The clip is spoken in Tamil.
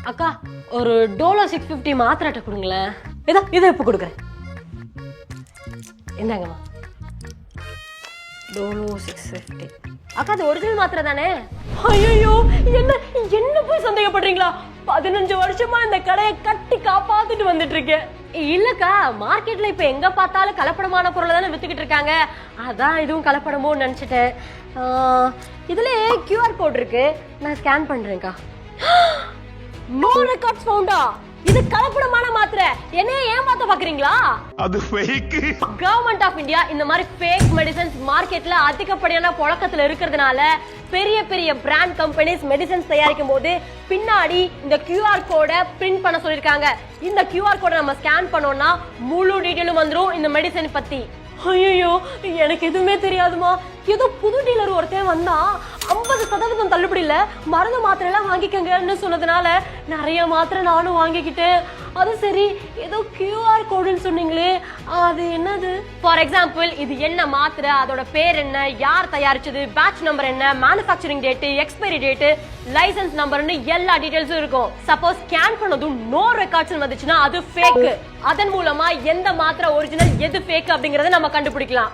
அக்கா ஒரு டோலோ 650 மாத்திரை கொடுங்களேன். இதை இப்ப கொடுக்குறேன். என்னங்கம்மா? டோலோ 650. அக்கா அது ஒரிஜினல் மாத்திரை தானே? ஐயோ என்ன என்ன போய் சந்தேகப்படுறீங்களா? 15 வருஷமா இந்த கடையை கட்டி காப்பாத்திட்டு வந்துட்டு இருக்கேன். இல்லக்கா, மார்க்கெட்ல இப்ப எங்க பார்த்தாலும் கலப்படமான பொருளை தானே வித்துக்கிட்டு இருக்காங்க. அதான் இதுவும் கலப்படமோ நினைச்சிட்டேன். இதுல QR கோட் இருக்கு, நான் ஸ்கேன் பண்றேன்க்கா. நோ ரெக்கார்ட்ஸ் ஃபவுண்டா? இது கலப்படமான மாத்திரை. என்ன ஏமாத்த பாக்குறீங்களா? அது ஃபேக். கவர்மெண்ட் ஆஃப் இந்தியா இந்த மாதிரி ஃபேக் மெடிசன்ஸ் மார்க்கெட்ல அதிகப்படியான புழக்கத்துல இருக்கிறதுனால பெரிய பெரிய பிராண்ட் கம்பெனிஸ் மெடிசன்ஸ் தயாரிக்கும் போது பின்னாடி இந்த QR கோடை பிரிண்ட் பண்ண சொல்லிருக்காங்க. இந்த QR கோடை நம்ம ஸ்கேன் பண்ணோம்னா முழு டீடைலும் வந்துரும் இந்த மெடிசன் பத்தி. ஐயோ எனக்கு எதுவுமே தெரியாதுமா. ஏதோ புது டீலர் ஒருத்தன் வந்தா 50% தள்ளுபடியில மருந்து மாத்திரை எல்லாம் வாங்கிக்கங்கன்னு சொன்னதுனால நிறைய மாத்திரை நானும் வாங்கிக்கிட்டேன். அது சரி, ஏதோ QR கோடுன்னு சொன்னீங்களே, அது என்னது? ஃபார் எக்ஸாம்பிள், இது என்ன மாத்திரை, அதோட பேர் என்ன, யார் தயாரிச்சது, பேட்ச் நம்பர் என்ன, manufacturing date, expiry date, licence நம்பர்னு எல்லா டீடைல்ஸும் இருக்கும். சப்போஸ் ஸ்கேன் பண்ணதும் நோ ரெக்கார்ட்ஸ் வந்துச்சுன்னா அது ஃபேக். அதன் மூலமா எந்த மாத்திரை ஒரிஜினல் எது ஃபேக் அப்படிங்கறத நம்ம கண்டுபிடிக்கலாம்.